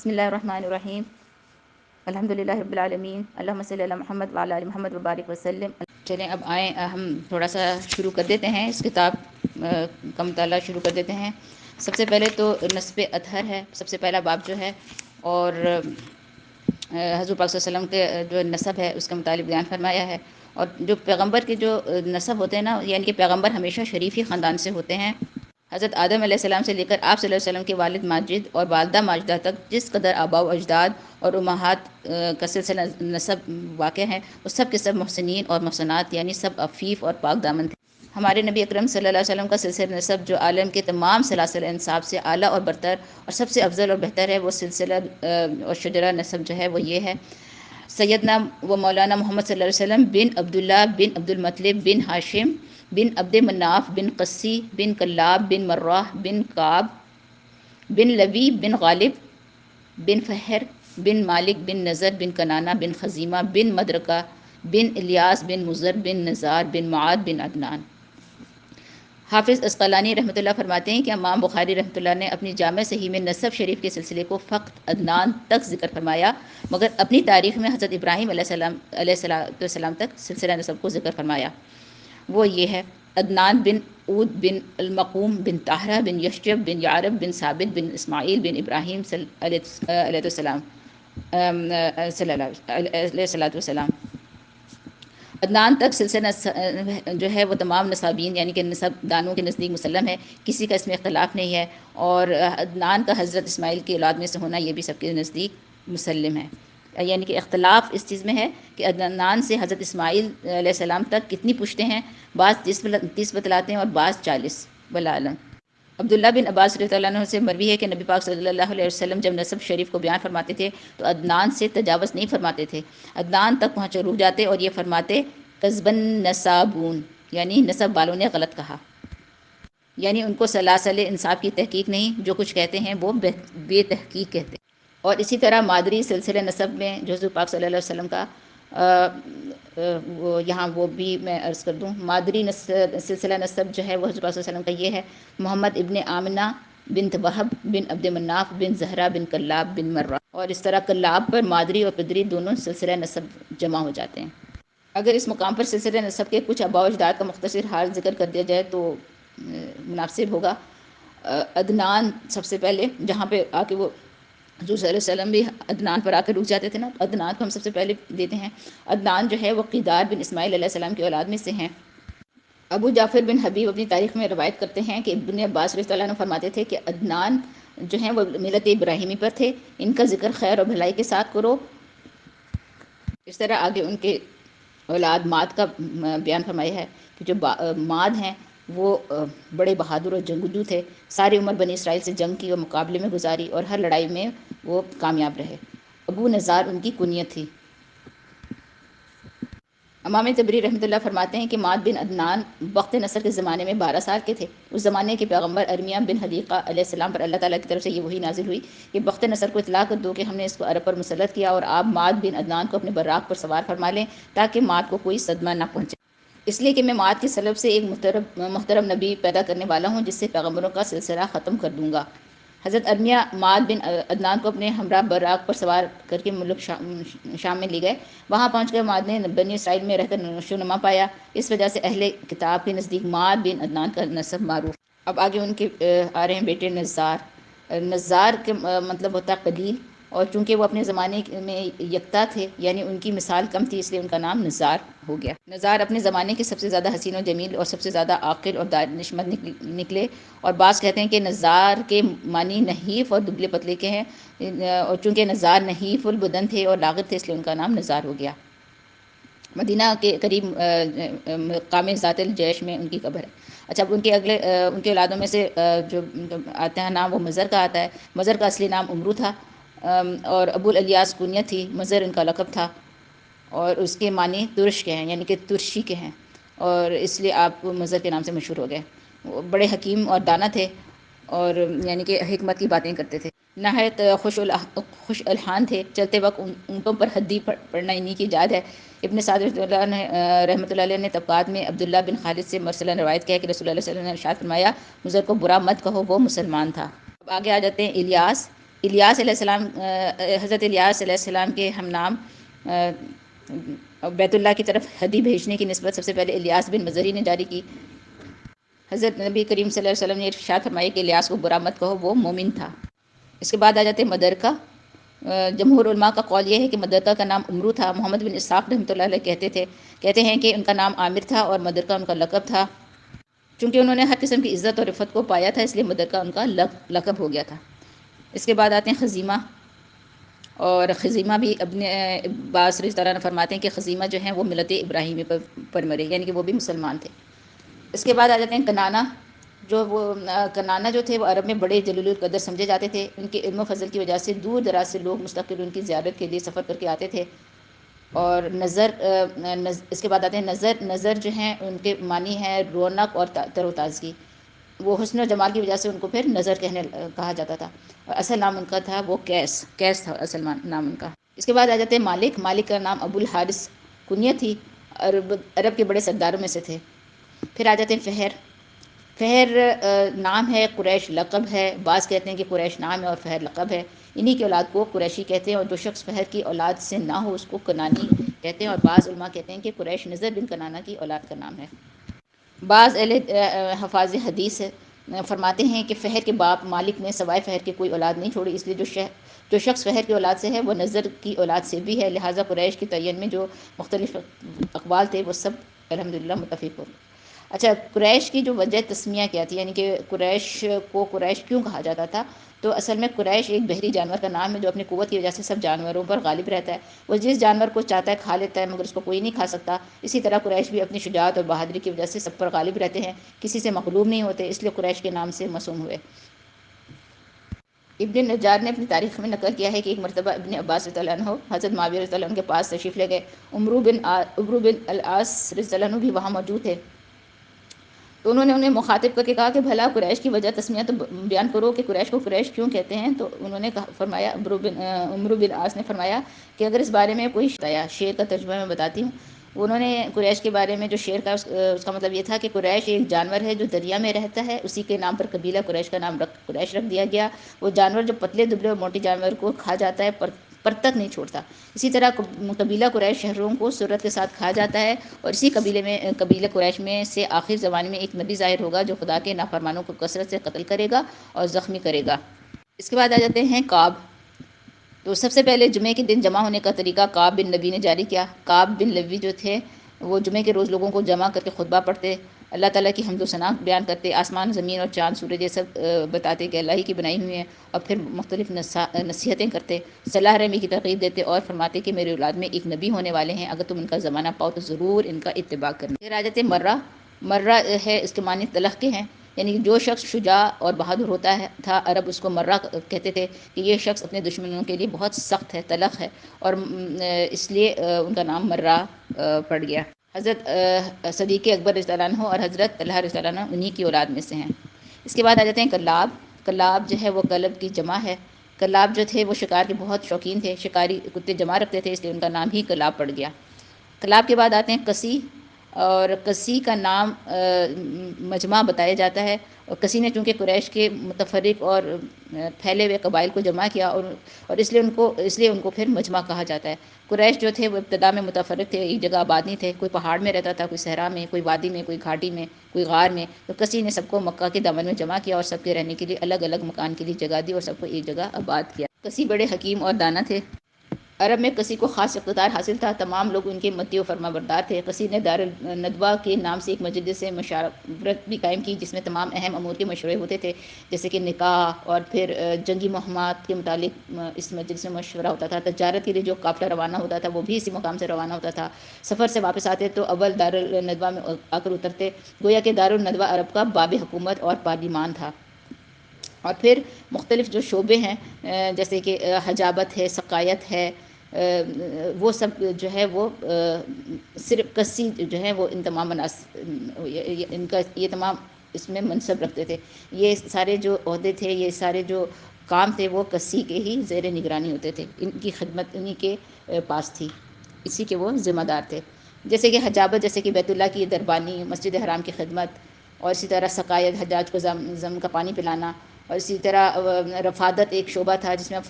بسم اللہ الرحمن الرحیم الحمدللہ رب العالمین اللہم صلی علی محمد وعلی آل محمد وبارک وسلم۔ چلیں اب آئیں ہم تھوڑا سا شروع کر دیتے ہیں، اس کتاب کا مطالعہ شروع کر دیتے ہیں۔ سب سے پہلے تو نسب اطہر ہے، سب سے پہلا باب جو ہے، اور حضور پاک صلی اللہ علیہ وسلم کے جو نسب ہے اس کے متعلق بیان فرمایا ہے۔ اور جو پیغمبر کے جو نسب ہوتے ہیں نا، یعنی کہ پیغمبر ہمیشہ شریف ہی خاندان سے ہوتے ہیں۔ حضرت آدم علیہ السلام سے لے کر آپ صلی اللہ علیہ وسلم کے والد ماجد اور والدہ ماجدہ تک جس قدر آباء و اجداد اور امہات کا سلسلہ نسب واقع ہے، وہ سب کے سب محسنین اور محسنات، یعنی سب عفیف اور پاک دامن تھے۔ ہمارے نبی اکرم صلی اللہ علیہ وسلم کا سلسلہ نسب جو عالم کے تمام سلاسل انساب سے اعلیٰ اور برتر اور سب سے افضل اور بہتر ہے، وہ سلسلہ اور شجرہ نسب جو ہے وہ یہ ہے: سیدنا و مولانا محمد صلی اللہ علیہ وسلم بن عبداللہ بن عبد المطلب بن ہاشم بن عبد مناف بن قسی بن کلاب بن مرہ بن کعب بن لبی بن غالب بن فہر بن مالک بن نضر بن کنانہ بن خزیمہ بن مدرکہ بن الیاس بن مضر بن نزار بن معاد بن عدنان۔ حافظ عسقلانی رحمۃ اللہ فرماتے ہیں کہ امام بخاری رحمۃ اللہ نے اپنی جامع صحیح میں نسب شریف کے سلسلے کو فقط عدنان تک ذکر فرمایا، مگر اپنی تاریخ میں حضرت ابراہیم علیہ السلام تک سلسلہ نسب کو ذکر فرمایا۔ وہ یہ ہے: عدنان بن عود بن المقوم بن طاہرہ بن یشجب بن یعرب بن ثابت بن اسماعیل بن ابراہیم علیہ السلام علیہ السلام۔ عدنان تک سلسلہ جو ہے وہ تمام نصابین یعنی کہ نسب دانوں کے نزدیک مسلم ہے، کسی کا اس میں اختلاف نہیں ہے، اور عدنان کا حضرت اسماعیل کی اولاد میں سے ہونا یہ بھی سب کے نزدیک مسلم ہے۔ یعنی کہ اختلاف اس چیز میں ہے کہ عدنان سے حضرت اسماعیل علیہ السلام تک کتنی پشتیں ہیں، بعض 30 بتلاتے ہیں اور بعض 40، واللہ اعلم۔ عبداللہ بن عباس رضی اللہ عنہ سے مروی ہے کہ نبی پاک صلی اللہ علیہ وسلم جب نسب شریف کو بیان فرماتے تھے تو عدنان سے تجاوز نہیں فرماتے تھے، عدنان تک رک جاتے اور یہ فرماتے: کذبن نسابون، یعنی نسب والوں نے غلط کہا، یعنی ان کو سلاسل انصاب کی تحقیق نہیں، جو کچھ کہتے ہیں وہ بے تحقیق کہتے ہیں۔ اور اسی طرح مادری سلسلہ نسب میں جو حضور پاک صلی اللہ علیہ وسلم کا یہاں وہ بھی میں عرض کر دوں، مادری سلسلہ نسب جو ہے وہ حضور پاک صلی اللہ علیہ وسلم کا یہ ہے: محمد ابن آمنہ بنت وہب بن عبد مناف بن زہرہ بن کلاب بن مرہ۔ اور اس طرح کلاب پر مادری اور پدری دونوں سلسلہ نسب جمع ہو جاتے ہیں۔ اگر اس مقام پر سلسلہ نسب کے کچھ آباء و اجداد کا مختصر حال ذکر کر دیا جائے تو مناسب ہوگا۔ عدنان سب سے پہلے، جہاں پہ آ کے وہ حضور صلی اللہ علیہ وسلم بھی عدنان پر آ کے رک جاتے تھے نا، عدنان کو ہم سب سے پہلے دیتے ہیں۔ عدنان جو ہے وہ قیدار بن اسماعیل علیہ السلام کی اولاد میں سے ہیں۔ ابو جعفر بن حبیب اپنی تاریخ میں روایت کرتے ہیں کہ ابن عباس رضی اللہ عنہ فرماتے تھے کہ عدنان جو ہیں وہ ملت ابراہیمی پر تھے، ان کا ذکر خیر اور بھلائی کے ساتھ کرو۔ اس طرح آگے ان کے اولاد ماد کا بیان فرمایا ہے کہ جو ماد ہیں وہ بڑے بہادر اور جنگجو تھے، ساری عمر بنی اسرائیل سے جنگ کی اور مقابلے میں گزاری اور ہر لڑائی میں وہ کامیاب رہے۔ ابو نزار ان کی کنیت تھی۔ امام طبری رحمۃ اللہ فرماتے ہیں کہ ماد بن عدنان وقت نصر کے زمانے میں 12 سال کے تھے۔ اس زمانے کے پیغمبر ارمیہ بن حدیقہ علیہ السلام پر اللہ تعالیٰ کی طرف سے یہ وحی نازل ہوئی کہ وقت نصر کو اطلاع کر دو کہ ہم نے اس کو عرب پر مسلط کیا، اور آپ ماد بن عدنان کو اپنے براق پر سوار فرما لیں تاکہ ماد کو کوئی صدمہ نہ پہنچے، اس لیے کہ میں ماد کی سلب سے ایک محترم نبی پیدا کرنے والا ہوں جس سے پیغمبروں کا سلسلہ ختم کر دوں گا۔ حضرت ارمیہ ماد بن عدنان کو اپنے ہمراہ براق پر سوار کر کے ملک شام میں لے گئے۔ وہاں پہنچ کر ماد نے بنی اسرائیل میں رہ کر نشو و نما پایا، اس وجہ سے اہل کتاب کے نزدیک ماد بن عدنان کا نسب معروف۔ اب آگے ان کے آ رہے ہیں بیٹے نزار۔ نزار کے مطلب ہوتا ہے قلیل، اور چونکہ وہ اپنے زمانے میں یکتا تھے یعنی ان کی مثال کم تھی، اس لیے ان کا نام نزار ہو گیا۔ نزار اپنے زمانے کے سب سے زیادہ حسین و جمیل اور سب سے زیادہ عاقل اور دانشمند نکلے، اور بعض کہتے ہیں کہ نزار کے معنی نحیف اور دبلے پتلے کے ہیں، اور چونکہ نزار نحیف البدن تھے اور لاغر تھے اس لیے ان کا نام نزار ہو گیا۔ مدینہ کے قریب مقام ذات الجیش میں ان کی قبر ہے۔ اچھا، اب ان کے اولادوں میں سے جو آتا ہے نام وہ مضر کا آتا ہے۔ مضر کا اصلی نام عمرو تھا، اور ابو الیاس کنیت تھی، مضر ان کا لقب تھا، اور اس کے معنی ترش کے ہیں یعنی کہ ترشی کے ہیں، اور اس لیے آپ مضر کے نام سے مشہور ہو گئے۔ وہ بڑے حکیم اور دانا تھے، اور یعنی کہ حکمت کی باتیں کرتے تھے، نہایت خوش الحان تھے، چلتے وقت اونٹوں پر حدی پڑھنا انہی کی ایجاد ہے۔ ابن سعد رحمۃ اللہ علیہ نے طبقات میں عبداللہ بن خالد سے مرسلاً روایت کیا کہ رسول اللہ صلی اللہ علیہ وسلم نے ارشاد فرمایا: مضر کو برا مت کہو، وہ مسلمان تھا۔ اب آگے آ جاتے ہیں الیاس۔ الیاس علیہ السلام، حضرت الیاس علیہ السلام کے ہم نام بیت اللہ کی طرف ہدی بھیجنے کی نسبت سب سے پہلے الیاس بن مزری نے جاری کی۔ حضرت نبی کریم صلی اللہ علیہ وسلم نے ارشاد فرمایا کہ الیاس کو برا مت کہو، وہ مومن تھا۔ اس کے بعد آ جاتے ہیں مدرکہ۔ جمہور علماء کا قول یہ ہے کہ مدرکہ کا نام عمرو تھا۔ محمد بن اسحاق رحمۃ اللہ علیہ کہتے ہیں کہ ان کا نام عامر تھا اور مدرکہ ان کا لقب تھا۔ چونکہ انہوں نے ہر قسم کی عزت اور رفت کو پایا تھا، اس لیے مدرکہ ان کا لقب ہو گیا تھا۔ اس کے بعد آتے ہیں خزیمہ، اور خزیمہ بھی اپنے بعض رضی اللہ عنہ فرماتے ہیں کہ خزیمہ جو ہیں وہ ملت ابراہیمی پر مرے، یعنی کہ وہ بھی مسلمان تھے۔ اس کے بعد آ جاتے ہیں کنانا۔ کنانا جو تھے وہ عرب میں بڑے جلیل القدر سمجھے جاتے تھے۔ ان کے علم و فضل کی وجہ سے دور دراز سے لوگ مستقل ان کی زیارت کے لیے سفر کر کے آتے تھے۔ اور اس کے بعد آتے ہیں نظر جو ہیں ان کے معنی ہے رونق اور تر و تازگی۔ وہ حسن و جمال کی وجہ سے ان کو پھر نظر کہا جاتا تھا، اور اصل نام ان کا تھا وہ کیس تھا اصل نام ان کا۔ اس کے بعد آ جاتے ہیں مالک کا نام ابو الحارث کنیت تھی، عرب کے بڑے سرداروں میں سے تھے۔ پھر آ جاتے ہیں فہر نام ہے، قریش لقب ہے۔ بعض کہتے ہیں کہ قریش نام ہے اور فہر لقب ہے۔ انہی کی اولاد کو قریشی کہتے ہیں، اور جو شخص فہر کی اولاد سے نہ ہو اس کو کنانی کہتے ہیں، اور بعض علماء کہتے ہیں کہ قریش نظر بن کنانہ کی اولاد کا نام ہے۔ بعض حفاظ حدیث فرماتے ہیں کہ فہر کے باپ مالک نے سوائے فہر کے کوئی اولاد نہیں چھوڑی، اس لیے جو شخص فہر کی اولاد سے ہے وہ نظر کی اولاد سے بھی ہے، لہٰذا قریش کے تعین میں جو مختلف اقوال تھے وہ سب الحمدللہ متفق ہو۔ اچھا، قریش کی جو وجہ تسمیہ کیا تھی، یعنی کہ قریش کو قریش کیوں کہا جاتا تھا؟ تو اصل میں قریش ایک بحری جانور کا نام ہے جو اپنی قوت کی وجہ سے سب جانوروں پر غالب رہتا ہے۔ وہ جس جانور کو چاہتا ہے کھا لیتا ہے، مگر اس کو کوئی نہیں کھا سکتا۔ اسی طرح قریش بھی اپنی شجاعت اور بہادری کی وجہ سے سب پر غالب رہتے ہیں، کسی سے مغلوب نہیں ہوتے، اس لیے قریش کے نام سے موسوم ہوئے۔ ابن نجار نے اپنی تاریخ میں نقل کیا ہے کہ ایک مرتبہ ابن عباس رضی اللہ عنہ حضرت معاویہ رضی اللہ عنہ کے پاس تشریف لے گئے۔ عمرو بن العاص رضی اللہ عنہ بھی وہاں موجود تھے، تو انہوں نے انہیں مخاطب کر کے کہا کہ بھلا قریش کی وجہ تسمیہ تو بیان کرو کہ قریش کو قریش کیوں کہتے ہیں؟ تو انہوں نے فرمایا، عمرو بن العاص نے فرمایا کہ اگر اس بارے میں کوئی شعر کا ترجمہ میں بتاتی ہوں۔ انہوں نے قریش کے بارے میں جو شعر کا اس کا مطلب یہ تھا کہ قریش ایک جانور ہے جو دریا میں رہتا ہے، اسی کے نام پر قبیلہ قریش کا نام قریش رکھ دیا گیا۔ وہ جانور جو پتلے دبلے اور موٹے جانور کو کھا جاتا ہے پر تک نہیں چھوڑتا۔ اسی طرح قبیلہ قریش شہروں کو سرت کے ساتھ کھا جاتا ہے، اور اسی قبیلہ قریش میں سے آخر زمانے میں ایک نبی ظاہر ہوگا جو خدا کے نافرمانوں کو کثرت سے قتل کرے گا اور زخمی کرے گا۔ اس کے بعد آ جاتے ہیں کعب۔ تو سب سے پہلے جمعے کے دن جمع ہونے کا طریقہ کعب بن لبی نے جاری کیا۔ کعب بن لبی جو تھے وہ جمعے کے روز لوگوں کو جمع کر کے خطبہ پڑھتے، اللہ تعالیٰ کی حمد و ثنا بیان کرتے، آسمان زمین اور چاند سورج یہ سب بتاتے کہ اللہ ہی کی بنائی ہوئی ہیں، اور پھر مختلف نصیحتیں کرتے، صلاح رحمی کی ترغیب دیتے، اور فرماتے کہ میرے اولاد میں ایک نبی ہونے والے ہیں، اگر تم ان کا زمانہ پاؤ تو ضرور ان کا اتباع کرنا۔ پھر آ جاتے مرہ ہے، اس کے معنی تلخ کے ہیں، یعنی جو شخص شجاع اور بہادر ہوتا تھا عرب اس کو مرہ کہتے تھے کہ یہ شخص اپنے دشمنوں کے لیے بہت سخت ہے، تلخ ہے، اور اس لیے ان کا نام مرہ پڑ گیا۔ حضرت صدیق اکبر رضی اللہ عنہ اور حضرت طلحہ رضی اللہ عنہ انہی کی اولاد میں سے ہیں۔ اس کے بعد آ جاتے ہیں کلاب جو ہے وہ کلب کی جمع ہے۔ کلاب جو تھے وہ شکار کے بہت شوقین تھے، شکاری کتے جمع رکھتے تھے، اس لیے ان کا نام ہی کلاب پڑ گیا۔ کلاب کے بعد آتے ہیں کسی، اور کسی کا نام مجمع بتایا جاتا ہے، اور کسی نے چونکہ قریش کے متفرق اور پھیلے ہوئے قبائل کو جمع کیا، اور اس لیے ان کو پھر مجمع کہا جاتا ہے۔ قریش جو تھے وہ ابتدا میں متفرق تھے، ایک جگہ آباد نہیں تھے، کوئی پہاڑ میں رہتا تھا، کوئی صحرا میں، کوئی وادی میں، کوئی گھاٹی میں، کوئی غار میں۔ تو کسی نے سب کو مکہ کے دامن میں جمع کیا اور سب کے رہنے کے لیے الگ الگ مکان کے لیے جگہ دی اور سب کو ایک جگہ آباد کیا۔ کسی بڑے حکیم اور دانا تھے۔ عرب میں کسی کو خاص اقتدار حاصل تھا، تمام لوگ ان کے مطیع و فرما بردار تھے۔ کسی نے دار الندوہ کے نام سے ایک مجلس سے مشاورت بھی قائم کی، جس میں تمام اہم امور کے مشورے ہوتے تھے، جیسے کہ نکاح اور پھر جنگی مہمات کے متعلق اس مجلس میں مشورہ ہوتا تھا۔ تجارت کے لیے جو قافلہ روانہ ہوتا تھا وہ بھی اسی مقام سے روانہ ہوتا تھا۔ سفر سے واپس آتے تو اول دار الندوہ میں آ کر اترتے، گویا کہ دار الندوہ عرب کا باب حکومت اور پارلیمان تھا۔ اور پھر مختلف جو شعبے ہیں جیسے کہ حجابت ہے، سقائیت ہے، وہ سب جو ہے وہ صرف کسی جو ہے وہ ان تمام ان کا یہ تمام اس میں منصب رکھتے تھے۔ یہ سارے جو عہدے تھے، یہ سارے جو کام تھے وہ کسی کے ہی زیر نگرانی ہوتے تھے، ان کی خدمت انہی کے پاس تھی، اسی کے وہ ذمہ دار تھے۔ جیسے کہ حجابت، جیسے کہ بیت اللہ کی دربانی، مسجد حرام کی خدمت، اور اسی طرح سقائیت، حجاج کو زم کا پانی پلانا، اور اسی طرح رفادت ایک شعبہ تھا جس میں